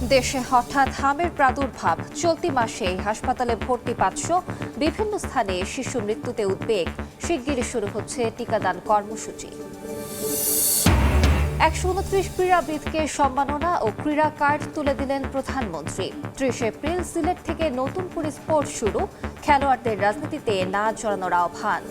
দেশে হঠাৎ হামের প্রাদুর্ভাব, চলতি মাসে হাসপাতালে ভর্তি 500, বিভিন্ন স্থানে শিশু মৃত্যুতে উদ্বেগ। শিগগিরই শুরু হচ্ছে টিকাদান কর্মসূচি। 129 ক্রীড়াবিদকে সম্মাননা ও ক্রীড়া কার্ড তুলে দিলেন প্রধানমন্ত্রী। 30 এপ্রিল সিলেট থেকে নতুন করে স্পোর্টস শুরু, খেলোয়াড়দের রাজনীতিতে না জড়ানোর আহ্বান।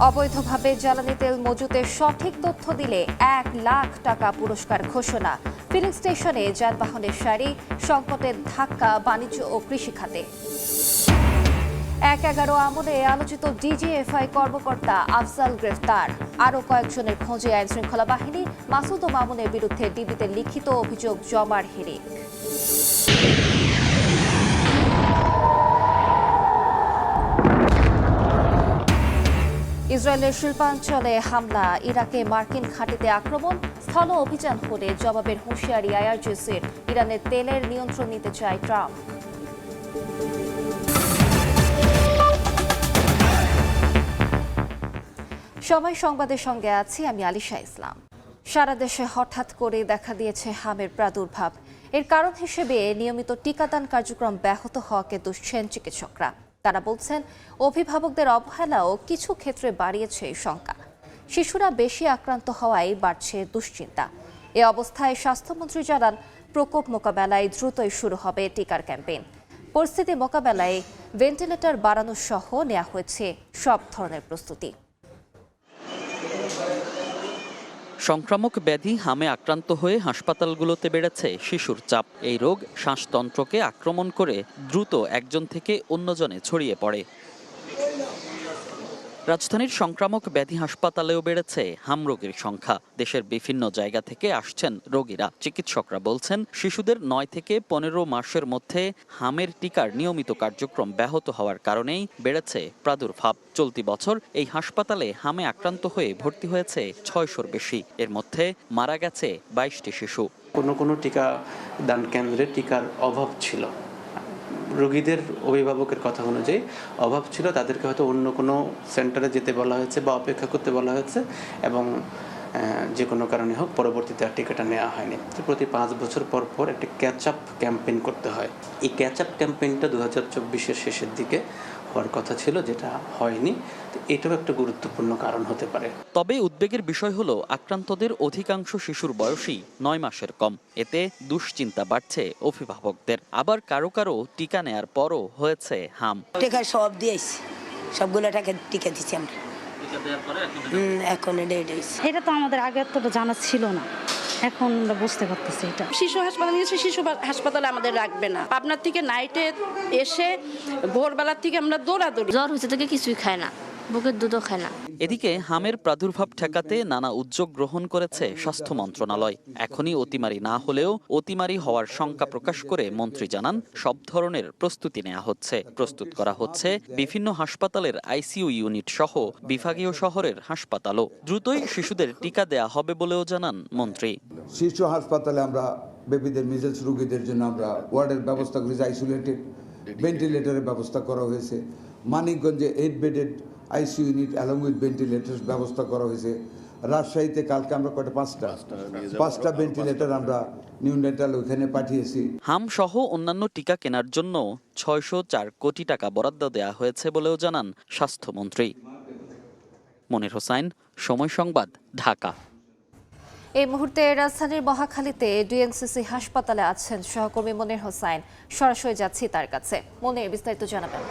অবৈধভাবে জ্বালানি তেল মজুতের সঠিক তথ্য দিলে 1 লাখ টাকা পুরস্কার ঘোষণা। ফিলিং স্টেশনে যানবাহনের সারি, সংকটের ধাক্কা বাণিজ্য ও কৃষি খাতে। 1-11 আমলে আলোচিত ডিজিএফআই কর্মকর্তা আফজাল গ্রেফতার। আরও কয়েকজনের খোঁজে আইনশৃঙ্খলা বাহিনী। মাসুদ ও মামুনের বিরুদ্ধে ডিবিতে লিখিত অভিযোগ জমার হিড়িক। ইসরায়েলের শিল্পাঞ্চলে হামলা, ইরাকে মার্কিন ঘাঁটিতে আক্রমণ, স্থল অভিযান হলে জবাবের হুঁশিয়ারি আইআরজিসির। ইরানের তেলের নিয়ন্ত্রণ নিতে চায় ট্রাম্প। সময় সংবাদের সঙ্গে আছি আমি আলিশা ইসলাম। সারা দেশে হঠাৎ করে দেখা দিয়েছে হামের প্রাদুর্ভাব। এর কারণ হিসেবে নিয়মিত টিকাদান কার্যক্রম ব্যাহত হওয়াকে দুষছেন চিকিৎসকরা। তারা বলছেন, অভিভাবকদের অবহেলাও কিছু ক্ষেত্রে বাড়িয়েছে এই শঙ্কা। শিশুরা বেশি আক্রান্ত হওয়ায় বাড়ছে দুশ্চিন্তা। এ অবস্থায় স্বাস্থ্যমন্ত্রী জানান, প্রকোপ মোকাবেলায় দ্রুতই শুরু হবে টিকার ক্যাম্পেইন। পরিস্থিতি মোকাবেলায় ভেন্টিলেটর বাড়ানো সহ নেওয়া হয়েছে সব ধরনের প্রস্তুতি। সংক্রামক ব্যাধি হামে আক্রান্ত হয়ে হাসপাতালগুলোতে বেড়েছে শিশুর চাপ। এই রোগ শ্বাসতন্ত্রকে আক্রমণ করে দ্রুত একজন থেকে অন্যজনে ছড়িয়ে পড়ে। রাজধানীর সংক্রামক ব্যাধি হাসপাতালেও বেড়েছে হাম রোগীর সংখ্যা। দেশের বিভিন্ন জায়গা থেকে আসছেন রোগীরা। চিকিৎসকরা বলছেন, শিশুদের 9 থেকে 15 মাসের মধ্যে হামের টিকার নিয়মিত কার্যক্রম ব্যাহত হওয়ার কারণেই বেড়েছে প্রাদুর্ভাব। চলতি বছর এই হাসপাতালে হামে আক্রান্ত হয়ে ভর্তি হয়েছে 600-র বেশি। এর মধ্যে মারা গেছে 22টি শিশু। কোনো টিকা দান কেন্দ্রে টিকার অভাব ছিল। রোগীদের অভিভাবকের কথা অনুযায়ী অভাব ছিল, তাদেরকে হয়তো অন্য কোনো সেন্টারে যেতে বলা হয়েছে বা অপেক্ষা করতে বলা হয়েছে, এবং যে কোনো কারণে হোক পরবর্তীতে আর টিকাটা নেওয়া হয়নি। তো প্রতি 5 বছর পর পর একটা ক্যাচ আপ ক্যাম্পেইন করতে হয়। এই ক্যাচ আপ ক্যাম্পেইনটা 2024-এর শেষের দিকে হওয়ার কথা ছিল, যেটা হয়নি। তো এটাও একটা গুরুত্বপূর্ণ কারণ হতে পারে। তবে উদ্বেগের বিষয় হলো, আক্রান্তদের অধিকাংশ শিশুর বয়সই 9 মাসের কম। এতে দুশ্চিন্তা বাড়ছে অভিভাবকদের। আবার কারো কারো টিকা নেয়ার পরও হয়েছে হাম। টিকা সব দিয়েছি, সবগুলো টিকা দিচ্ছি আমরা। এখন এটা তো আমাদের আগে তো জানা ছিল না, এখন আমরা বুঝতে পারতেছি। এটা শিশু হাসপাতালে নিয়েছে, শিশু হাসপাতালে আমাদের রাখবে না। আপনার থেকে নাইটে এসে ভোরবেলার থেকে আমরা দৌড়াদৌড়ি। জ্বর হয়েছে থেকে কিছুই খায় না, বুকের দুধও খায় না। এদিকে হামের প্রাদুর্ভাব ঠেকাতে নানা উদ্যোগ গ্রহণ করেছে স্বাস্থ্য মন্ত্রণালয়। এখনই অতিমারি না হলেও অতিমারি হওয়ার শঙ্কা প্রকাশ করে মন্ত্রী জানান, সব ধরনের প্রস্তুতি নেওয়া হচ্ছে। প্রস্তুত করা হচ্ছে বিভিন্ন হাসপাতালের আইসিইউ ইউনিট সহ বিভাগীয় শহরের হাসপাতালও। দ্রুতই শিশুদের টিকা দেয়া হবে বলেও জানান মন্ত্রী। শিশু হাসপাতালে আমরা বেবিদের মিজেলস রোগীদের জন্য আমরা ওয়ার্ডের ব্যবস্থা করেছি, আইসোলেটেড ভেন্টিলেটরের ব্যবস্থা করা হয়েছে। মানিকগঞ্জে 8 bedded ICU unit along with ventilator ব্যবস্থা করা হয়েছে। রাজশাহীতে কালকে আমরা পাঁচটা ভেন্টিলেটর আমরা নিউনেটাল ওইখানে পাঠিয়েছি। হাম সহ অন্যান্য টিকা কেনার জন্য 604 কোটি টাকা বরাদ্দ দেওয়া হয়েছে বলেও জানান স্বাস্থ্যমন্ত্রী। মনির হোসাইন, সময় সংবাদ, ঢাকা। এই মুহূর্তে রাজধানীর মহাখালীতে ডিএনসিসি হাসপাতালে আছেন সহকর্মী মনির হোসাইন। সরাসরি যাচ্ছি তার কাছে। মনির, বিস্তারিত জানাবেন।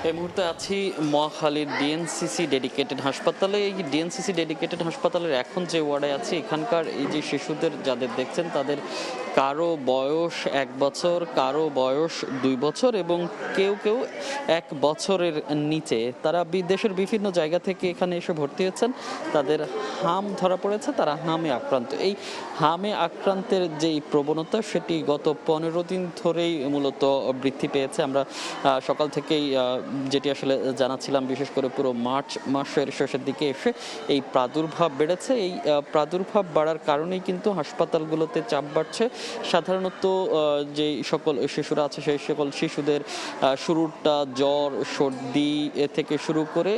এই মুহূর্তে আছি মহাখালীর ডিএনসিসি ডেডিকেটেড হাসপাতালে। এই ডিএনসিসি ডেডিকেটেড হাসপাতালের এখন যে ওয়ার্ডে আছি, এখানকার এই যে শিশুদের যাদের দেখছেন, তাদের কারো বয়স 1 বছর, কারো বয়স 2 বছর এবং কেউ কেউ 1 বছরের নিচে। তারা দেশের বিভিন্ন জায়গা থেকে এখানে এসে ভর্তি হয়েছেন। তাদের হাম ধরা পড়েছে, তারা হামে আক্রান্ত। এই হামে আক্রান্তের যেই প্রবণতা, সেটি গত 15 দিন ধরেই মূলত বৃদ্ধি পেয়েছে। আমরা সকাল থেকেই যেটি আসলে জানাচ্ছিলাম, বিশেষ করে পুরো মার্চ মাসের শেষের দিকে এসে এই প্রাদুর্ভাব বেড়েছে। এই প্রাদুর্ভাব বাড়ার কারণেই কিন্তু হাসপাতালগুলোতে চাপ বাড়ছে। সাধারণত যে সকল শিশুরা আছে, সেই সকল শিশুদের শুরুটা জ্বর, সর্দি থেকে শুরু করে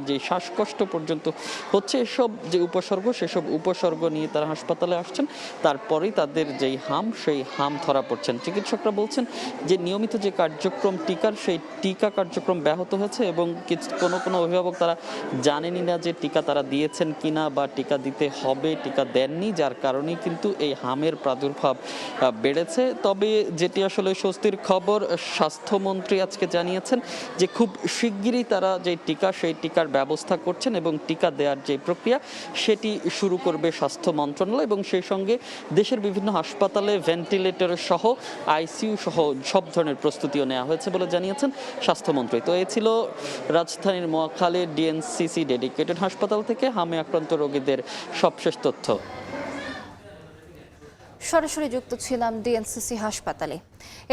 যে শ্বাসকষ্ট পর্যন্ত হচ্ছে, এসব যে উপসর্গ, সেসব উপসর্গ নিয়ে তারা হাসপাতালে আসছেন। তারপরেই তাদের যেই হাম সেই হাম ধরা পড়ছেন। চিকিৎসকরা বলছেন যে নিয়মিত যে কার্যক্রম টিকার সেই টিকা কার্যক্রম ব্যাহত হয়েছে এবং কোনো অভিভাবক তারা জানেনই না যে টিকা তারা দিয়েছেন কিনা বা টিকা দিতে হবে, টিকা দেননি, যার কারণেই কিন্তু এই হামের প্রাদুর্ভাব বেড়েছে। তবে যেটি আসলে স্বস্তির খবর, স্বাস্থ্যমন্ত্রী আজকে জানিয়েছেন যে খুব শিগগিরই তারা যে টিকা সেই টিকার ব্যবস্থা করছেন এবং টিকা দেওয়ার যে প্রক্রিয়া সেটি শুরু করবে স্বাস্থ্য মন্ত্রণালয় এবং সেই সঙ্গে দেশের বিভিন্ন হাসপাতালে ভেন্টিলেটর সহ আইসিইউ সহ সব ধরনের প্রস্তুতিও নেওয়া হয়েছে বলে জানিয়েছেন স্বাস্থ্যমন্ত্রী। তো এই ছিল রাজধানীর মহাখালীর ডিএনসিসি ডেডিকেটেড হাসপাতাল থেকে হামে আক্রান্ত রোগীদের সবশেষ তথ্য। সরাসরি যুক্ত ছিলাম ডিএনসিসি হাসপাতালে।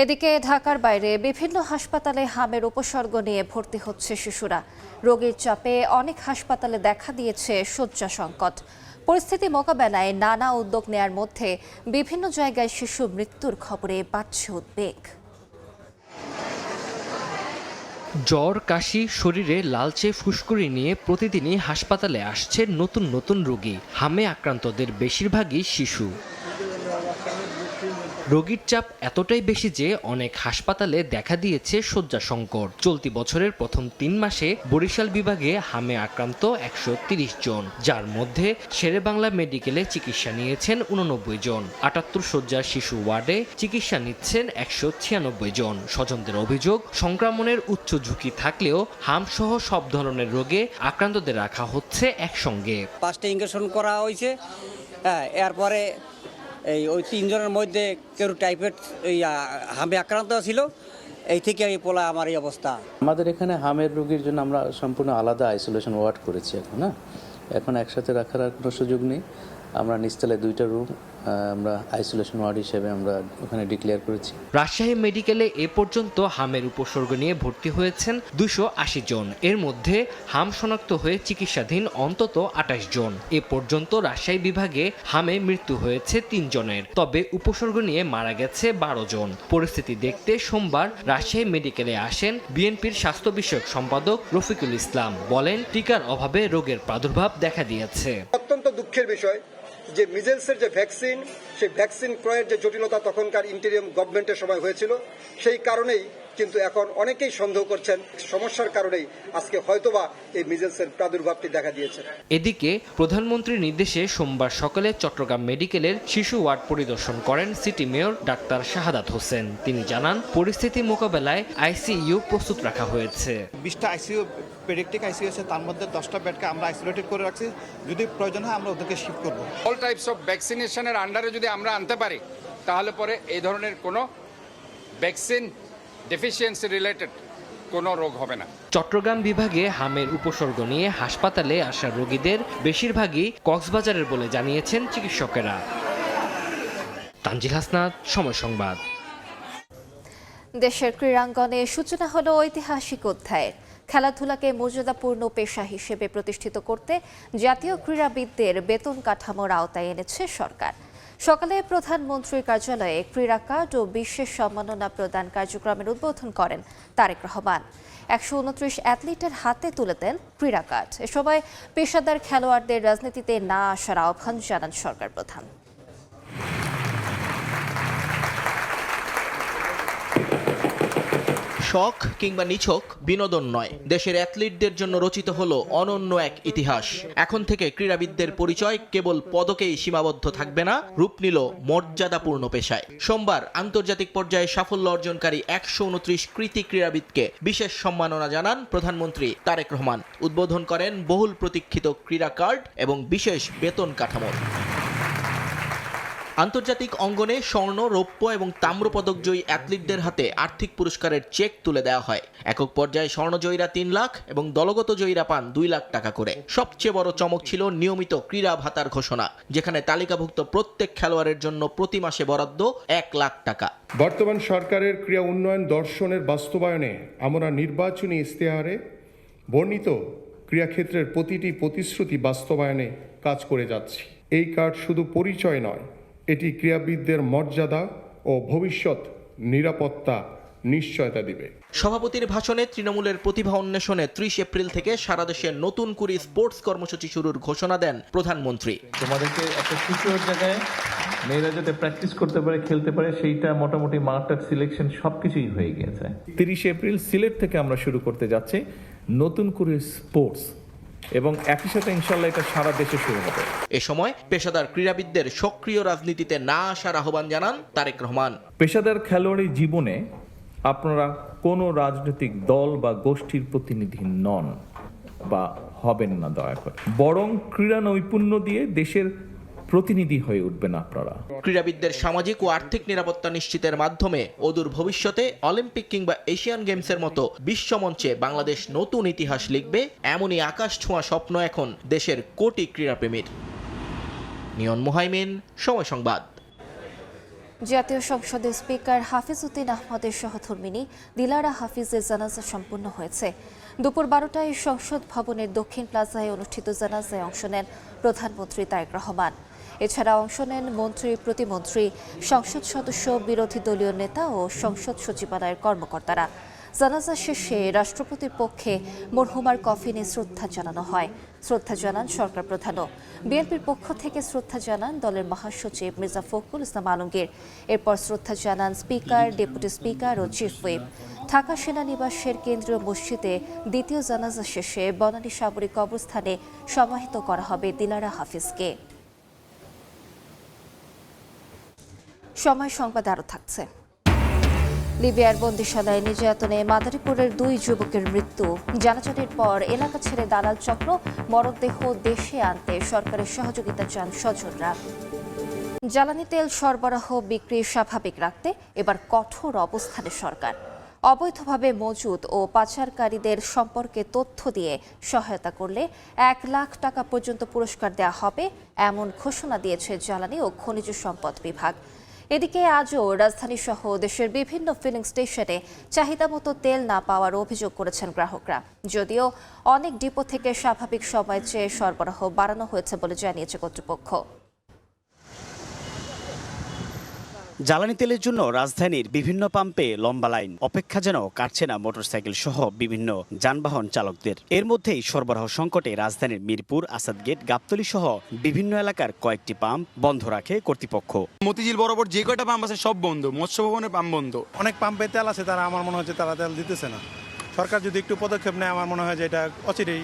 এদিকে ঢাকার বাইরে বিভিন্ন হাসপাতালে হামের উপসর্গ নিয়ে ভর্তি হচ্ছে শিশুরা। রোগীর চাপে অনেক হাসপাতালে দেখা দিয়েছে শয্যা সংকট। পরিস্থিতি মোকাবেলায় নানা উদ্যোগ নেয়ার মধ্যে বিভিন্ন জায়গায় শিশু মৃত্যুর খবরে বাড়ছে উদ্বেগ। জ্বর, কাশি, শরীরে লালচে ফুসকুড়ি নিয়ে প্রতিদিনই হাসপাতালে আসছে নতুন নতুন রোগী। হামে আক্রান্তদের বেশিরভাগই শিশু। রোগীর চাপ এতটাই বেশি যে অনেক হাসপাতালে দেখা দিয়েছে শয্যা সংকট। চলতি বছরের প্রথম 3 মাসে বরিশাল বিভাগে হামে আক্রান্ত 130 জন, যার মধ্যে শেরেবাংলা মেডিকেলে চিকিৎসা নিয়েছেন 89 জন। 78 শয্যার শিশু ওয়ার্ডে চিকিৎসা নিচ্ছেন 196 জন। স্বজনদের অভিযোগ, সংক্রমণের উচ্চ ঝুঁকি থাকলেও হামসহ সব ধরনের রোগে আক্রান্তদের রাখা হচ্ছে একসঙ্গে। 5টা ইনজেকশন করা হয়েছে। এরপরে ওই 3 জনের মধ্যে কেউ টাইফয়েড হামে আক্রান্ত ছিল, এই থেকে এই পোলা আমার এই অবস্থা। আমাদের এখানে হামের রোগীর জন্য আমরা সম্পূর্ণ আলাদা আইসোলেশন ওয়ার্ড করেছি এখন একসাথে রাখার আর কোনো সুযোগ নেই। আমরা নিচতলে 2টা রুম আমরা আইসোলেশন ওয়ার্ড হিসেবে আমরা ওখানে ডিক্লেয়ার করেছি। রাজশাহী মেডিকেলে এ পর্যন্ত হামের উপসর্গ নিয়ে ভর্তি হয়েছেন 280 জন। এর মধ্যে হাম শনাক্ত হয়ে চিকিৎসাধীন অন্তত 28 জন। এ পর্যন্ত রাজশাহী বিভাগে হামে মৃত্যু হয়েছে 3 জনের, তবে উপসর্গ নিয়ে মারা গেছে 12 জন। পরিস্থিতি দেখতে সোমবার রাজশাহী মেডিকেলে আসেন বিএনপির স্বাস্থ্য বিষয়ক সম্পাদক রফিকুল ইসলাম। বলেন, টিকার অভাবে রোগের প্রাদুর্ভাব দেখা দিয়েছে। অত্যন্ত দুঃখের বিষয় যে মিজেলসের যে ভ্যাকসিন, সেই ভ্যাকসিন ক্রয়ের যে জটিলতা তখনকার ইন্টেরিয়াম গভর্নমেন্টের সময় হয়েছিল, সেই কারণেই কিন্তু এখন অনেকেই সন্দেহ করছেন সমস্যার কারণেই আজকে হয়তোবা এই মিজেলসের প্রাদুর্ভাবটি দেখা দিয়েছে। এদিকে প্রধানমন্ত্রীর নির্দেশে সোমবার সকালে চট্টগ্রাম মেডিকেলের শিশু ওয়ার্ড পরিদর্শন করেন city mayor doctor Shahadat Hossain. তিনি জানান, পরিস্থিতি মোকাবেলায় আইসিইউ প্রস্তুত রাখা হয়েছে। 20টা আইসিইউ পেডিয়াট্রিক আইসিইউ আছে, তার মধ্যে 10টা বেডকে আমরা আইসোলেটেড করে রাখছি। যদি প্রয়োজন হয় আমরা ওদেরকে শিফট করব। অল টাইপস অফ ভ্যাকসিনেশনের আন্ডারে যদি আমরা আনতে পারি, তাহলে পরে এই ধরনের কোনো ভ্যাকসিন ডেফিসিয়েন্সি রিলেটেড কোনো রোগ হবে না। চট্টগ্রাম বিভাগে হামের উপসর্গ নিয়ে হাসপাতালে আসা রোগীদের বেশিরভাগই কক্সবাজারের বলে জানিয়েছেন চিকিৎসকেরা। তানজিল হাসনাত, সময় সংবাদ। দেশের ক্রীড়াঙ্গনে সূচনা হলো ঐতিহাসিক অধ্যায়ের। খেলাধুলাকে মর্যাদাপূর্ণ পেশা হিসেবে প্রতিষ্ঠিত করতে জাতীয় ক্রীড়াবিদদের বেতন কাঠামোর আওতায় এনেছে সরকার। সকালে প্রধানমন্ত্রীর কার্যালয়ে ক্রীড়া কার্ড ও বিশেষ সম্মাননা প্রদান কার্যক্রমের উদ্বোধন করেন তারেক রহমান। 129 অ্যাথলিটের হাতে তুলে দেন ক্রীড়া কার্ড। এ সময় পেশাদার খেলোয়াড়দের রাজনীতিতে না আসার আহ্বান জানান সরকার প্রধান। শখ কিংবা নিছক বিনোদন নয়, দেশের অ্যাথলিটদের জন্য রচিত হলো অনন্য এক ইতিহাস। এখন থেকে ক্রীড়াবিদদের পরিচয় কেবল পদকেই সীমাবদ্ধ থাকবে না, রূপ নিল মর্যাদাপূর্ণ পেশায়। সোমবার আন্তর্জাতিক পর্যায়ে সাফল্য অর্জনকারী 129 কৃতি ক্রীড়াবিদকে বিশেষ সম্মাননা জানান প্রধানমন্ত্রী তারেক রহমান। উদ্বোধন করেন বহুল প্রতীক্ষিত ক্রীড়া কার্ড এবং বিশেষ বেতন কাঠামো। আন্তর্জাতিক অঙ্গনে স্বর্ণ, রৌপ্য এবং তাম্রপদক জয়ী অ্যাথলিটদের হাতে আর্থিক পুরস্কারের চেক তুলে দেওয়া হয়। একক পর্যায়ে স্বর্ণজয়ীরা 3 লাখ এবং দলগত জয়ীরা পান 2 লাখ টাকা করে। সবচেয়ে বড় চমক ছিল নিয়মিত ক্রীড়া ভাতার ঘোষণা, যেখানে তালিকাভুক্ত প্রত্যেক খেলোয়াড়ের জন্য প্রতি মাসে বরাদ্দ 1 লাখ টাকা। বর্তমান সরকারের ক্রীড়া উন্নয়ন দর্শনের বাস্তবায়নে আমরা নির্বাচনী ইশতেহারে বর্ণিত ক্রীড়াক্ষেত্রের প্রতিটি প্রতিশ্রুতি বাস্তবায়নে কাজ করে যাচ্ছি। এই কার্ড শুধু পরিচয় নয়, এটি ক্রীড়াবিদদের মর্যাদা ও ভবিষ্যৎ নিরাপত্তা নিশ্চয়তা দিবে। সভাপতির ভাষণে তৃণমূলের প্রতিভা অন্বেষণে 30 এপ্রিল থেকে সারা দেশে নতুন করে স্পোর্টস কর্মসূচি শুরুর ঘোষণা দেন প্রধানমন্ত্রী। তোমাদেরকে একটা সিকিউর জায়গায় মেয়েরা যাতে প্র্যাকটিস করতে পারে, খেলতে পারে, সেইটা মোটামুটি মাঠটার সিলেকশন সবকিছুই হয়ে গেছে। 30 এপ্রিল সিলেট থেকে আমরা শুরু করতে যাচ্ছি নতুন করে স্পোর্টস, এবং একই সাথে ইনশাল্লাহ এটা সারা দেশে শুরু হবে। এ সময় পেশাদার ক্রীড়াবিদদের সক্রিয় রাজনীতিতে না আসার আহ্বান জানান তারেক রহমান। পেশাদার খেলোয়াড়ি জীবনে আপনারা কোনো রাজনৈতিক দল বা গোষ্ঠীর প্রতিনিধি নন বা হবেন না দয়া করে, বরং ক্রীড়া নৈপুণ্য দিয়ে দেশের প্রতিনিধি হয়ে উঠবেন আপনারা। ক্রীড়াবিদদের সামাজিক ও আর্থিক নিরাপত্তা নিশ্চিতের মাধ্যমে অদূর ভবিষ্যতে অলিম্পিক কিংবা এশিয়ান গেমসের মতো বিশ্বমঞ্চে বাংলাদেশ নতুন ইতিহাস লিখবে, এমনই আকাশ ছোঁয়া স্বপ্ন এখন দেশের কোটি ক্রীড়াপ্রেমীর। নিয়ন মুহাইমিন, সময় সংবাদ। জাতীয় সংসদের স্পিকার হাফিজ উদ্দিন আহমদের সহধর্মিণী দিলারা হাফিজের জানাজা সম্পন্ন হয়েছে। দুপুর 12টায় সংসদ ভবনের দক্ষিণ প্লাজায় অনুষ্ঠিত জানাজায় অংশ নেন প্রধানমন্ত্রী তারেক রহমান। এছাড়া অংশ নেন মন্ত্রী, প্রতিমন্ত্রী, সংসদ সদস্য, বিরোধী দলীয় নেতা ও সংসদ সচিবালয়ের কর্মকর্তারা। জানাজা শেষে রাষ্ট্রপতির পক্ষে মরহুমার কফিনে শ্রদ্ধা জানানো হয়। শ্রদ্ধা জানান সরকার প্রধানও। বিএনপির পক্ষ থেকে শ্রদ্ধা জানান দলের মহাসচিব মির্জা ফখরুল ইসলাম আলমগীর। এরপর শ্রদ্ধা জানান স্পিকার, ডেপুটি স্পিকার ও চিফ হুইপ। ঢাকা সেনানিবাসের কেন্দ্রীয় মসজিদে দ্বিতীয় জানাজা শেষে বনানী সাবরী কবরস্থানে সমাহিত করা হবে দিলারা হাফিজকে। সময় সংবাদ আরও থাকছে। লিবিয়ার বন্দিশালায় নির্যাতনে মাদারীপুরের 2 যুবকের মৃত্যু। জানাজানির পর এলাকা ছেড়ে দালাল চক্র মরদেহ দেশে আনতে সরকারের সহযোগিতা চান স্বজনরা। জ্বালানি তেল সরবরাহ বিক্রি স্বাভাবিক রাখতে এবার কঠোর অবস্থানে সরকার। অবৈধভাবে মজুদ ও পাচারকারীদের সম্পর্কে তথ্য দিয়ে সহায়তা করলে 1 লাখ টাকা পর্যন্ত পুরস্কার দেওয়া হবে, এমন ঘোষণা দিয়েছে জ্বালানি ও খনিজ সম্পদ বিভাগ। এদিকে আজও রাজধানী সহ দেশের বিভিন্ন ফিলিং স্টেশনে চাহিদা মতো তেল না পাওয়ার অভিযোগ করেছেন গ্রাহকরা। যদিও অনেক ডিপো থেকে স্বাভাবিক সময়ের চেয়ে সরবরাহ বাড়ানো হয়েছে বলে জানিয়েছে কর্তৃপক্ষ। জ্বালানি তেলের জন্য রাজধানীর বিভিন্ন পাম্পে লম্বা লাইন, অপেক্ষা যেন কাটছে না মোটরসাইকেল সহ বিভিন্ন যানবাহন চালকদের। এর মধ্যেই সরবরাহ সংকটে রাজধানীর মিরপুর, আসাদগেট, গাবতলী সহ বিভিন্ন এলাকার কয়েকটি পাম্প বন্ধ রাখে কর্তৃপক্ষ। মতিঝিল বরাবর যে কয়টা পাম্প আছে সব বন্ধ, মৎস্য ভবনের পাম্প বন্ধ। অনেক পাম্পে তেল আছে, তারা আমার মনে হচ্ছে তারা তেল দিতেছে না। সরকার যদি একটু পদক্ষেপ নেয় আমার মনে হয় যে এটা অচিরেই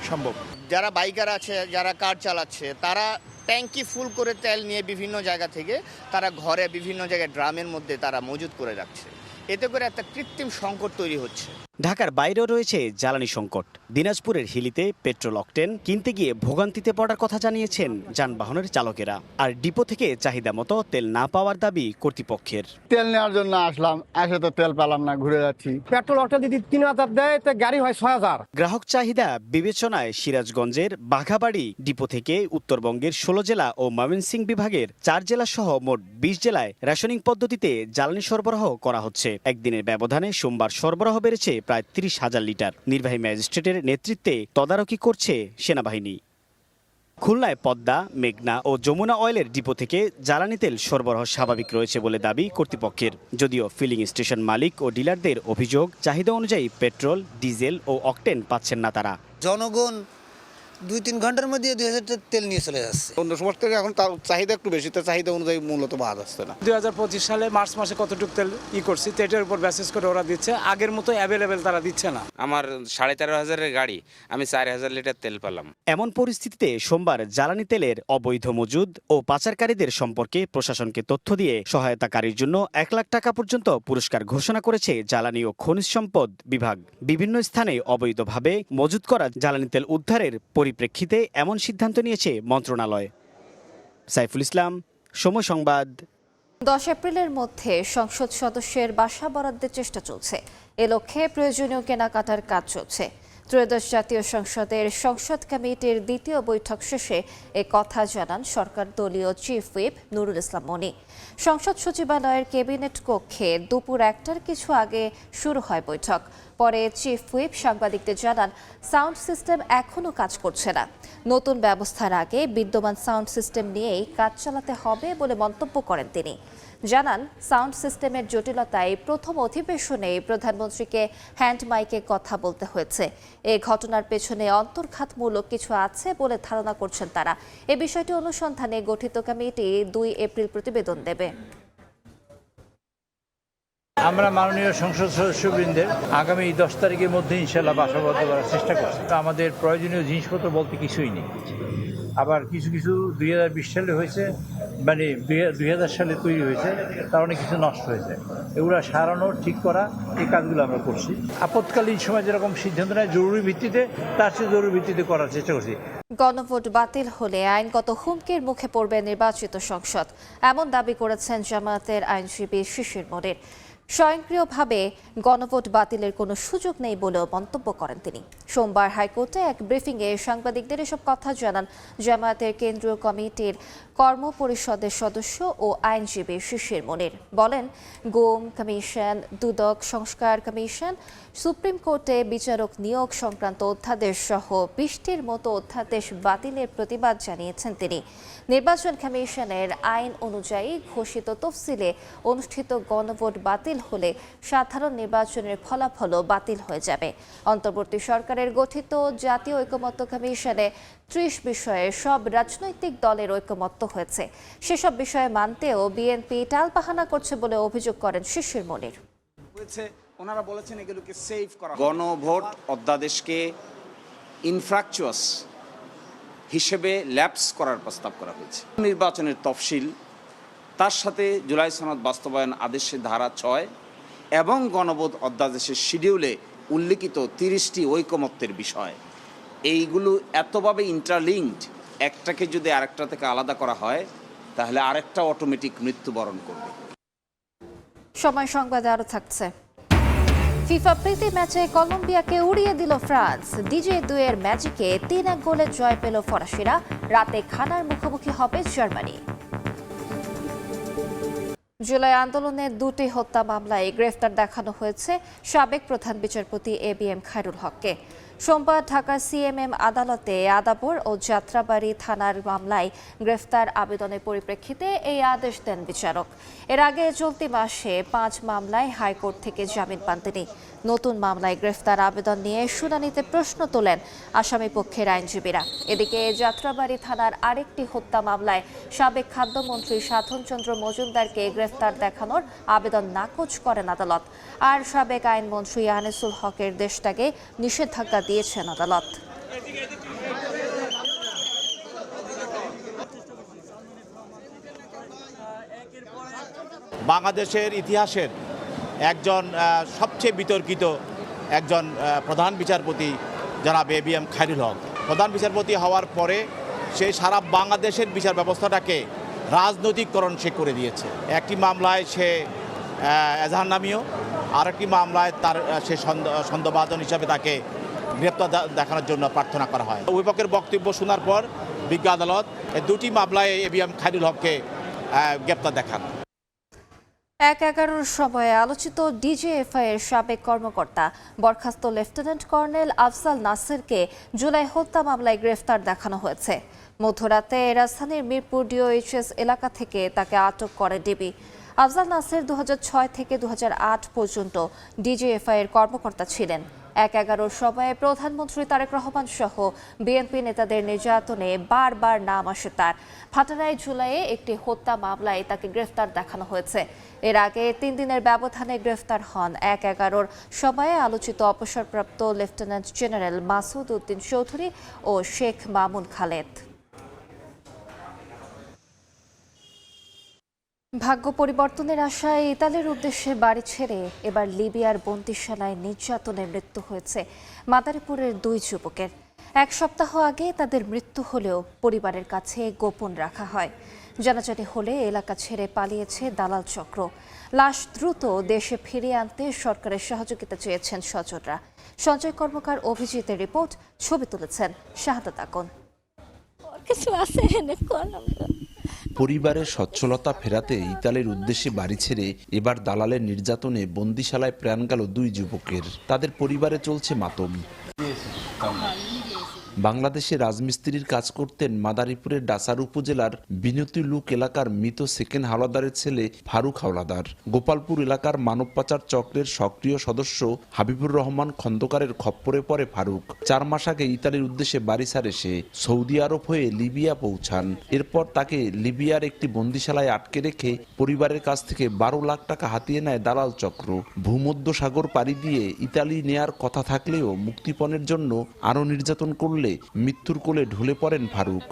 সম্ভব। যারা বাইকার আছে, যারা কার চালাচ্ছে, তারা ট্যাঙ্কি ফুল করে তেল নিয়ে বিভিন্ন জায়গা থেকে তারা ঘরে বিভিন্ন জায়গায় ড্রামের মধ্যে তারা মজুত করে রাখছে। এতে করে একটা কৃত্রিম সংকট তৈরি হচ্ছে। ঢাকার বাইরেও রয়েছে জ্বালানি সংকট। দিনাজপুরের হিলিতে পেট্রোল অকটেন কিনতে গিয়ে ভোগান্তিতে পড়ার কথা জানিয়েছেন যানবাহনের চালকেরা। আর ডিপো থেকে চাহিদা মতো তেল না পাওয়ার দাবি কর্তৃপক্ষের। তেল নেওয়ার জন্য আসলাম, এসে তো তেল পেলাম না, ঘুরে যাচ্ছি। পেট্রোল অকটেন যদি 3000 দেয় তো গাড়ি হয় 6000। গ্রাহক চাহিদা বিবেচনায় সিরাজগঞ্জের বাঘাবাড়ি ডিপো থেকে উত্তরবঙ্গের 16 জেলা ও ময়মনসিংহ বিভাগের 4 জেলা সহ মোট 20 জেলায় রেশনিং পদ্ধতিতে জ্বালানি সরবরাহ করা হচ্ছে। একদিনের ব্যবধানে সোমবার সরবরাহ বেড়েছে প্রায় 30,000 লিটার। নির্বাহী ম্যাজিস্ট্রেটের নেতৃত্বে তদারকি করছে সেনাবাহিনী। খুলনায় পদ্মা, মেঘনা ও যমুনা অয়েলের ডিপো থেকে জ্বালানি তেল সরবরাহ স্বাভাবিক রয়েছে বলে দাবি কর্তৃপক্ষের। যদিও ফিলিং স্টেশন মালিক ও ডিলারদের অভিযোগ, চাহিদা অনুযায়ী পেট্রোল, ডিজেল ও অকটেন পাচ্ছেন না তারা। জনগণ 2-3 ঘন্টার মধ্যে 2000 তেল নিয়ে চলে যাচ্ছে। অন্য সময় থেকে এখন চাহিদা একটু বেশি, তো চাহিদা অনুযায়ী মূলত বাদ আসছে না। 2025 সালে মার্চ মাসে কতটুকু তেল করছি এটার উপর বেসিস করে ওরা দিচ্ছে, আগের মতো অ্যাভেলেবেল তারা দিচ্ছে না। আমার 13,500-এর গাড়ি, আমি 4,000 লিটার তেল পেলাম। এমন পরিস্থিতিতে সোমবার জ্বালানি তেলের অবৈধ মজুদ ও পাচারকারীদের সম্পর্কে প্রশাসনকে তথ্য দিয়ে সহায়তাকারীর জন্য 1 লাখ টাকা পর্যন্ত পুরস্কার ঘোষণা করেছে জ্বালানি ও খনিজ সম্পদ বিভাগ। বিভিন্ন স্থানে অবৈধভাবে মজুদ করা জ্বালানি তেল উদ্ধারের পরিপ্রেক্ষিতে এমন সিদ্ধান্ত নিয়েছে মন্ত্রণালয়। সাইফুল ইসলাম, সময় সংবাদ। 10 এপ্রিলের মধ্যে সংসদ সদস্যের বাসা বরাদ্দের চেষ্টা চলছে। এ লক্ষ্যে প্রয়োজনীয় কেনাকাটার কাজ চলছে। ত্রয়োদশ জাতীয় সংসদের সংসদ কমিটির দ্বিতীয় বৈঠক শেষে এ কথা জানান সরকার দলীয় চিফ হুইপ নুরুল ইসলাম মনি। সংসদ সচিবালয়ের ক্যাবিনেট কক্ষে দুপুর 1টার কিছু আগে শুরু হয় বৈঠক। পরে চিফ হুইপ সাংবাদিকদের জানান, সাউন্ড সিস্টেম এখনও কাজ করছে না। নতুন ব্যবস্থার আগে বিদ্যমান সাউন্ড সিস্টেম নিয়েই কাজ চালাতে হবে বলে মন্তব্য করেন তিনি। জানান, সাউন্ড সিস্টেমের জটিলতায় প্রথম অধিবেশনে প্রধানমন্ত্রীকে হ্যান্ড মাইকে কথা বলতে হয়েছে। এই ঘটনার পেছনে অন্তর্ঘাতমূলক কিছু আছে বলে ধারণা করছেন তারা। এ বিষয়টি অনুসন্ধানে গঠিত কমিটি 2 এপ্রিল প্রতিবেদন দেবে। আমরা মাননীয় সংসদ সদস্যবৃন্দের আগামী 10 তারিখের মধ্যে ইনশাল্লাহ বাসবদ্ধ করার চেষ্টা করছি। আমাদের প্রয়োজনীয় জিনিসপত্র বলতে কিছুই নেই। আবার কিছু 2020 সালে হয়েছে, মানে 2000 সালে তৈরি হয়েছে, তার অনেক কিছু নষ্ট হয়েছে। এগুলো সারানো, ঠিক করা, এই কাজগুলো আমরা করছি। আপৎকালীন সময় যেরকম সিদ্ধান্ত নেয় জরুরি ভিত্তিতে, তার চেয়ে জরুরি ভিত্তিতে করার চেষ্টা করছি। গণভোট বাতিল হলে আইনগত হুমকির মুখে পড়বে নির্বাচিত সংসদ, এমন দাবি করেছেন জামায়াতের আইনজীবী শিশির মনির। স্বয়ংক্রিয়ভাবে গণভোট বাতিলের কোনো সুযোগ নেই বলেও মন্তব্য করেন তিনি। সোমবার হাইকোর্টে এক ব্রিফিংয়ে সাংবাদিকদের এসব কথা জানান জামায়াতের কেন্দ্রীয় কমিটির কর্মপরিষদের সদস্য ও আইনজীবী শিশির মনির। বলেন, গুম কমিশন, দুদক সংস্কার কমিশন, সুপ্রিম কোর্টে বিচারক নিয়োগ সংক্রান্ত অধ্যাদেশ সহ 20টির মতো অধ্যাদেশ বাতিলের প্রতিবাদ জানিয়েছেন তিনি। নির্বাচন কমিশনের আইন অনুযায়ী ঘোষিত তফসিলে অনুষ্ঠিত গণভোট বাতিল হলে সাধারণ নির্বাচনের ফলাফলও বাতিল হয়ে যাবে। অন্তর্বর্তী সরকারের গঠিত জাতীয় ঐকমত্য কমিশনে 30 বিষয়ে সব রাজনৈতিক দলের ঐকমত্য হয়েছে। সেসব বিষয়ে মানতেও বিএনপি টালবাহানা করছে বলে অভিযোগ করেন শিশির মনির। ওনারা বলেছেন এগুলোকে সেভ করা। গণভোট অধ্যাদেশকে ইনফ্রাকচুয়াস হিসেবে ল্যাপস করার প্রস্তাব করা হয়েছে। নির্বাচনের তফসিল, তার সাথে জুলাই সনদ বাস্তবায়ন আদেশের ধারা 6 এবং গণভোট অধ্যাদেশের শিডিউলে উল্লিখিত 30টি ঐকমত্যের বিষয়, এইগুলো এতভাবে ইন্টারলিঙ্কড, একটাকে যদি আরেকটা থেকে আলাদা করা হয় তাহলে আরেকটা অটোমেটিক মৃত্যুবরণ করবে। সময় সংবাদে আরো থাকছে। ফিফা প্রীতি ম্যাচে কলম্বিয়াকে উড়িয়ে দিল ফ্রান্স। DJ2 এর ম্যাজিকে 3-1 গোলে জয় পেল ফরাসিরা। রাতে খানার মুখোমুখি হবে জার্মানি। জুলাই আন্দোলনে 2টি হত্যা মামলায় গ্রেফতার দেখানো হয়েছে সাবেক প্রধান বিচারপতি ABM খায়রুল হককে। সোমবার ঢাকার CMM আদালতে আদাবর ও যাত্রাবাড়ি থানার মামলায় গ্রেফতার আবেদনের পরিপ্রেক্ষিতে এই আদেশ দেন বিচারক। এর আগে চলতি মাসে 5 মামলায় হাইকোর্ট থেকে জামিন পান তিনি। নতুন মামলায় গ্রেফতার আবেদন নিয়ে শুনানিতে প্রশ্ন তোলেন আসামি পক্ষের আইনজীবীরা। এদিকে যাত্রাবাড়ি থানার আরেকটি হত্যা মামলায় সাবেক খাদ্যমন্ত্রী সাধনচন্দ্র মজুমদারকে গ্রেফতার দেখানোর আবেদন নাকচ করেন আদালত। আর সাবেক আইনমন্ত্রী আনিসুল হকের দেশত্যাগে নিষেধাজ্ঞা দিয়েছেন আদালত। বাংলাদেশের ইতিহাসের একজন সবচেয়ে বিতর্কিত একজন প্রধান বিচারপতি জনাব ABM খায়রুল হক প্রধান বিচারপতি হওয়ার পরে সে সারা বাংলাদেশের বিচার ব্যবস্থাটাকে রাজনৈতিককরণ সে করে দিয়েছে। একটি মামলায় সে এজাহার নামীয়, আরেকটি মামলায় তার সে সন্দেহভাজন হিসাবে তাকে গ্রেপ্তার দেখানোর জন্য প্রার্থনা করা হয়। অভিভাবকের বক্তব্য শোনার পর বিজ্ঞ আদালত এই 2টি মামলায় ABM খায়রুল হককে গ্রেপ্তার দেখান। 1-11 সময়ে আলোচিত DGFI এর সাবেক কর্মকর্তা বরখাস্ত লেফটেন্যান্ট কর্নেল আফজাল নাসিরকে জুলাই হত্যা মামলায় গ্রেফতার দেখানো হয়েছে। মধ্যরাতে রাজধানীর মিরপুর DOHS এলাকা থেকে তাকে আটক করে ডিবি। আফজাল নাসির 2006 থেকে 2008 পর্যন্ত DGFI এর কর্মকর্তা ছিলেন। 1-11 সময়ে প্রধানমন্ত্রী তারেক রহমান সহ বিএনপি নেতাদের নির্যাতনে বারবার নাম আসে তার। ভাটারায় জুলাইয়ে একটি হত্যা মামলায় তাকে গ্রেফতার দেখানো হয়েছে। এর আগে 3 দিনের ব্যবধানে গ্রেফতার হন 1-11 সময়ে আলোচিত অবসরপ্রাপ্ত লেফটেন্যান্ট জেনারেল মাসুদ উদ্দিন চৌধুরী ও শেখ মামুন খালেদ। ভাগ্য পরিবর্তনের আশায় ইতালির উদ্দেশ্যে বাড়ি ছেড়ে এবার লিবিয়ার বন্দিশালায় নির্যাতনে মৃত্যু হয়েছে মাদারীপুরের 2 যুবকের। 1 সপ্তাহ আগে তাদের মৃত্যু হলেও পরিবারের কাছে গোপন রাখা হয়। জানাজানি হলে এলাকা ছেড়ে পালিয়েছে দালাল চক্র। লাশ দ্রুত দেশে ফিরিয়ে আনতে সরকারের সহযোগিতা চেয়েছেন স্বজনরা। সঞ্জয় কর্মকার, অভিজিতের রিপোর্ট, ছবি তুলেছেন শাহাদাত আকন। পরিবারের সচ্ছলতা ফেরাতে ইতালির উদ্দেশ্যে বাড়ি ছেড়ে এবার দালালের নির্যাতনে বন্দিশালায় প্রাণ গেল 2 যুবকের। তাদের পরিবারে চলছে মাতম। বাংলাদেশে রাজমিস্ত্রির কাজ করতেন মাদারীপুরের ডাসার উপজেলার বিনতি লুক এলাকার মৃত সেকেন্ড হাওলাদারের ছেলে ফারুক হাওলাদার। গোপালপুর এলাকার মানব পাচার চক্রের সক্রিয় সদস্য হাবিবুর রহমান খন্দকারের খপ্পরে পড়ে ফারুক। 4 মাস আগে ইতালির উদ্দেশ্যে বাড়ি ছাড়ে সে সৌদি আরব হয়ে লিবিয়া পৌঁছান। এরপর তাকে লিবিয়ার একটি বন্দিশালায় আটকে রেখে পরিবারের কাছ থেকে 12 লাখ টাকা হাতিয়ে নেয় দালাল চক্র। ভূমধ্য সাগর পাড়ি দিয়ে ইতালি নেয়ার কথা থাকলেও মুক্তিপণের জন্য আরও নির্যাতন করলে মৃত্যুর কোলে ঢলে পড়েন ফারুক।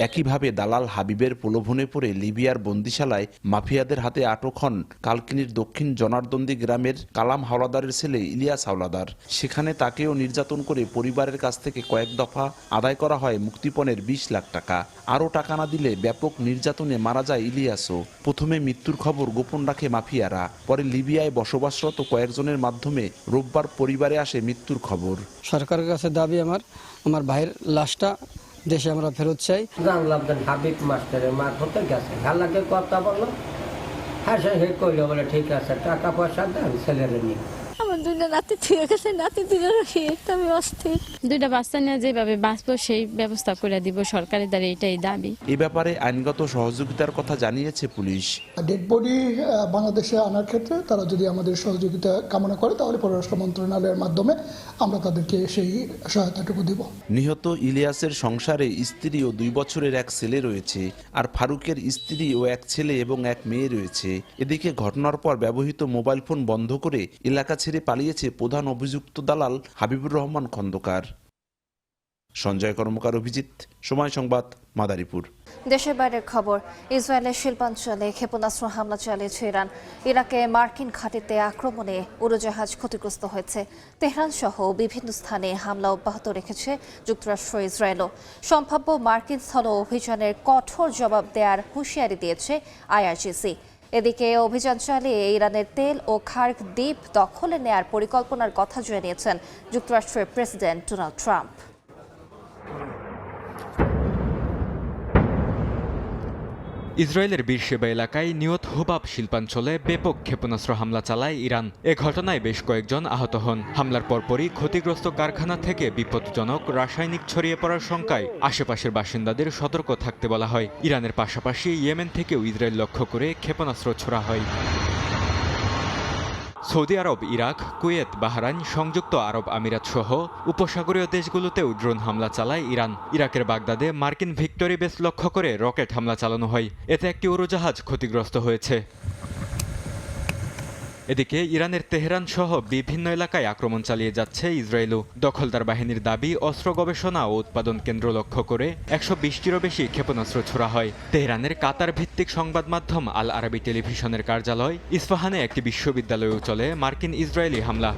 একইভাবে দালাল হাবিবের প্রলোভনে পড়ে লিবিয়ার বন্দিশালায় মাফিয়াদের হাতে আটক হন কালকিনির দক্ষিণ জনার্দন্দি গ্রামের কালাম হাওলাদারের ছেলে ইলিয়াস হাওলাদার। সেখানে তাকেও নির্যাতন করে পরিবারের কাছ থেকে কয়েক দফা আদায় করা হয় মুক্তিপণের 20 লাখ টাকা। আরও টাকা না দিলে ব্যাপক নির্যাতনে মারা যায় ইলিয়াসও। প্রথমে মৃত্যুর খবর গোপন রাখে মাফিয়ারা, পরে লিবিয়ায় বসবাসরত কয়েকজনের মাধ্যমে রোববার পরিবারে আসে মৃত্যুর খবর। সরকারের কাছে দাবি আমার ভাইয়ের লাশটা দেশে আমরা ফেরত চাই। জানলাম যে হাবিব মাস্টারের মারফতে গেছে, হালাকে কথা বললো, হ্যাঁ সে কইলো বলে ঠিক আছে টাকা পয়সা দেন ছেলেরে নিয়ে। আমার 2টা নাতি থেকে গেছে, নাতি 2টার আমি অস্থির। 2টা বাচ্চা নিয়ে যেভাবে বাঁচবো সেই ব্যবস্থা করে দিব সরকারের দ্বারা, এটাই দাবি। এ ব্যাপারে আইনগত সহযোগিতার কথা জানিয়েছে পুলিশ। ডেড বডি বাংলাদেশে আনার ক্ষেত্রে তারা যদি আমাদের সহযোগিতা কামনা করে তাহলে পররাষ্ট্র মন্ত্রণালয়ের মাধ্যমে আমরা তাদেরকে সেই সহায়তাটুকু দেব। নিহত ইলিয়াসের সংসারে স্ত্রী ও 2 বছরের এক ছেলে রয়েছে, আর ফারুকের স্ত্রী ও এক ছেলে এবং এক মেয়ে রয়েছে। এদিকে ঘটনার পর ব্যবহৃত মোবাইল ফোন বন্ধ করে এলাকা ছেড়ে পালিয়েছে প্রধান অভিযুক্ত দালাল হাবিবুর রহমান খন্দকার। সঞ্জয় কর্মকার, অভিজিৎ, সময় সংবাদ, মাদারীপুর। দেশের বাইরের খবর। ইসরায়েলের শিল্পাঞ্চলে ক্ষেপণাস্ত্র হামলা চালিয়েছে ইরান। ইরাকে মার্কিন ঘাঁটিতে আক্রমণে উড়োজাহাজ ক্ষতিগ্রস্ত হয়েছে। তেহরান সহ বিভিন্ন স্থানে হামলা অব্যাহত রেখেছে যুক্তরাষ্ট্র ইসরায়েলও। সম্ভাব্য মার্কিন স্থল অভিযানের কঠোর জবাব দেওয়ার হুঁশিয়ারি দিয়েছে আইআরজিসি। এদিকে অভিযান চালিয়ে ইরানের তেল ও খার্ক দ্বীপ দখলে নেয়ার পরিকল্পনার কথা জানিয়েছেন যুক্তরাষ্ট্রের প্রেসিডেন্ট ডোনাল্ড ট্রাম্প। ইসরায়েলের বীরশেবা এলাকায় নিয়ত হুবাব শিল্পাঞ্চলে ব্যাপক ক্ষেপণাস্ত্র হামলা চালায় ইরান। এ ঘটনায় বেশ কয়েকজন আহত হন। হামলার পরপরই ক্ষতিগ্রস্ত কারখানা থেকে বিপজ্জনক রাসায়নিক ছড়িয়ে পড়ার শঙ্কায় আশেপাশের বাসিন্দাদের সতর্ক থাকতে বলা হয়। ইরানের পাশাপাশি ইয়েমেন থেকেও ইসরায়েল লক্ষ্য করে ক্ষেপণাস্ত্র ছোড়া হয়। সৌদি আরব, ইরাক, কুয়েত, বাহরাইন, সংযুক্ত আরব আমিরাত সহ উপসাগরীয় দেশগুলোতেও ড্রোন হামলা চালায় ইরান। ইরাকের বাগদাদে মার্কিন ভিক্টোরি বেস লক্ষ্য করে রকেট হামলা চালানো হয়। এতে একটি উড়োজাহাজ ক্ষতিগ্রস্ত হয়েছে। এদিকে ইরানের তেহরান সহ বিভিন্ন এলাকায় আক্রমণ চালিয়ে যাচ্ছে ইসরায়েলও। দখলদার বাহিনীর দাবি, অস্ত্র গবেষণা ও উৎপাদন কেন্দ্র লক্ষ্য করে 120টিরও বেশি ক্ষেপণাস্ত্র ছোড়া হয়। তেহরানের কাতার ভিত্তিক সংবাদ মাধ্যম আল আরাবি টেলিভিশনের কার্যালয় ইস্পাহানে একটি বিশ্ববিদ্যালয়েও চলে মার্কিন ইসরায়েলি হামলা।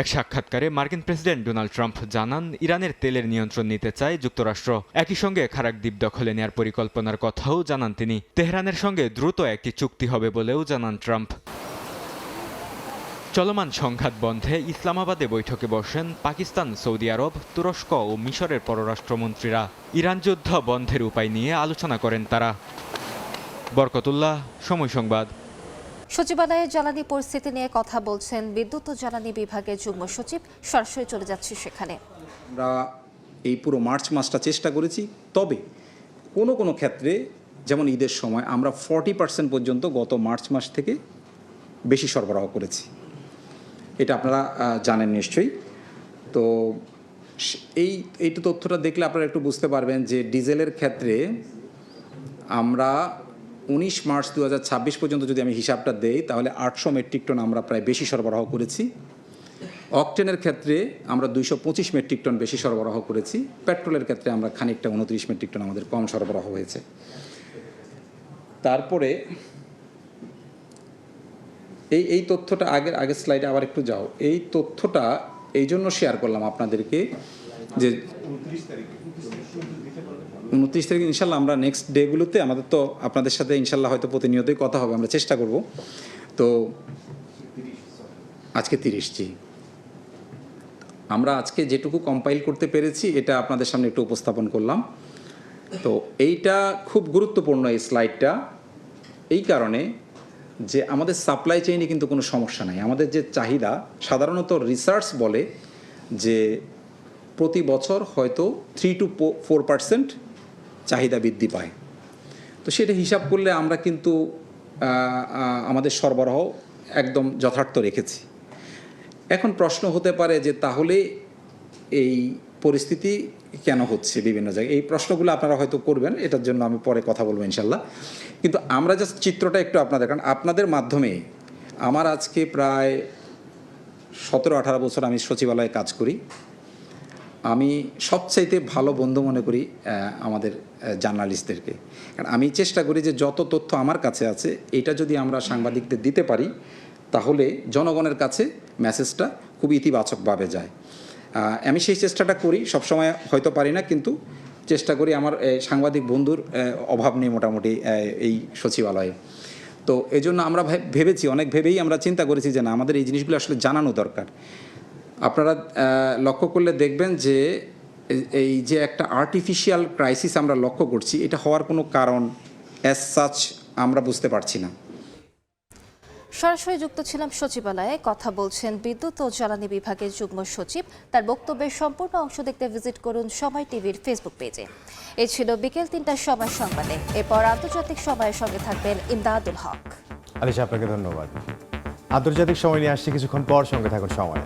এক সাক্ষাৎকারে মার্কিন প্রেসিডেন্ট ডোনাল্ড ট্রাম্প জানান, ইরানের তেলের নিয়ন্ত্রণ নিতে চায় যুক্তরাষ্ট্র। একই সঙ্গে খারাক দ্বীপ দখলে নেয়ার পরিকল্পনার কথাও জানান তিনি। তেহরানের সঙ্গে দ্রুত একটি চুক্তি হবে বলেও জানান ট্রাম্প। চলমান সংঘাত বন্ধে ইসলামাবাদে বৈঠকে বসেন পাকিস্তান, সৌদি আরব, তুরস্ক ও মিশরের পররাষ্ট্রমন্ত্রীরা। ইরান যুদ্ধ বন্ধের উপায় নিয়ে আলোচনা করেন তারা। বরকতুল্লাহ, সময় সংবাদ। সচিবালয়ে জ্বালানি পরিস্থিতি নিয়ে কথা বলছেন বিদ্যুৎ ও জ্বালানি বিভাগের যুগ্ম সচিব। সরাসরি চলে যাচ্ছি সেখানে। আমরা এই পুরো মার্চ মাসটা চেষ্টা করেছি, তবে কোনো ক্ষেত্রে যেমন ঈদের সময় আমরা 40% পর্যন্ত গত মার্চ মাস থেকে বেশি সরবরাহ করেছি। এটা আপনারা জানেন নিশ্চয়ই। তো এইটা তথ্যটা দেখলে আপনারা একটু বুঝতে পারবেন যে ডিজেলের ক্ষেত্রে আমরা 19 মার্চ 2026 পর্যন্ত যদি আমি হিসাবটা দেই তাহলে 800 মেট্রিক টন আমরা প্রায় বেশি সরবরাহ করেছি। অকটেনের ক্ষেত্রে আমরা 225 মেট্রিক টন বেশি সরবরাহ করেছি। পেট্রোলের ক্ষেত্রে আমরা খানিকটা 29 মেট্রিক টন আমাদের কম সরবরাহ হয়েছে। তারপরে এই তথ্যটা আগের স্লাইডে আবার একটু যাও। এই তথ্যটা এই জন্য শেয়ার করলাম আপনাদেরকে যে 29 তারিখ ইনশাল্লাহ আমরা নেক্সট ডেগুলোতে আমাদের তো আপনাদের সাথে ইনশাল্লাহ হয়তো প্রতিনিয়তই কথা হবে, আমরা চেষ্টা করব। তো আজকে 30 আমরা আজকে যেটুকু কম্পাইল করতে পেরেছি এটা আপনাদের সামনে একটু উপস্থাপন করলাম। তো এইটা খুব গুরুত্বপূর্ণ এই স্লাইডটা, এই কারণে যে আমাদের সাপ্লাই চেইনে কিন্তু কোনো সমস্যা নাই। আমাদের যে চাহিদা, সাধারণত রিসার্চ বলে যে প্রতি বছর হয়তো 3 to 4% চাহিদা বৃদ্ধি পায়। তো সেটা হিসাব করলে আমরা কিন্তু আমাদের সরবরাহ একদম যথার্থ রেখেছি। এখন প্রশ্ন হতে পারে যে তাহলে এই পরিস্থিতি কেন হচ্ছে বিভিন্ন জায়গায়, এই প্রশ্নগুলো আপনারা হয়তো করবেন, এটার জন্য আমি পরে কথা বলবো ইনশাল্লাহ। কিন্তু আমরা জাস্ট চিত্রটা একটু আপনাদের, কারণ আপনাদের মাধ্যমে আমার আজকে প্রায় 17-18 বছর আমি সচিবালয়ে কাজ করি। আমি সবচাইতে ভালো বন্ধু মনে করি আমাদের জার্নালিস্টদেরকে, কারণ আমি চেষ্টা করি যে যত তথ্য আমার কাছে আছে এটা যদি আমরা সাংবাদিকদের দিতে পারি তাহলে জনগণের কাছে মেসেজটা খুব ইতিবাচকভাবে যায়। আমি সেই চেষ্টাটা করি, সবসময় হয়তো পারি না, কিন্তু চেষ্টা করি। আমার সাংবাদিক বন্ধুর অভাব নেই মোটামুটি এই সচিবালয়ে। তো এই জন্য আমরা ভেবেছি, অনেক ভেবেই আমরা চিন্তা করেছি যে না, আমাদের এই জিনিসগুলো আসলে জানানো দরকার। আপনারা লক্ষ্য করলে দেখবেন যে এই যে একটা আর্টিফিশিয়াল ক্রাইসিস আমরা লক্ষ্য করছি, এটা হওয়ার কোনো কারণ অ্যাজ সাচ আমরা বুঝতে পারছি না। সরাসরি যুক্ত ছিলাম সচিবালয়ে, কথা বলছেন বিদ্যুৎ ও জ্বালানি বিভাগের যুগ্ম সচিব। তার বক্তব্যের সম্পূর্ণ অংশ দেখতে ভিজিট করুন সময় টিভির ফেসবুক পেজে। এ ছিল বিকেল 3টার সময় সংবাদে। এরপর আন্তর্জাতিক সময়ের সঙ্গে থাকবেন ইমদাদুল হক। আলিশা, আপনাকে ধন্যবাদ। আন্তর্জাতিক সময় নিয়ে আসছি কিছুক্ষণ পর, সঙ্গে থাকুন সময়।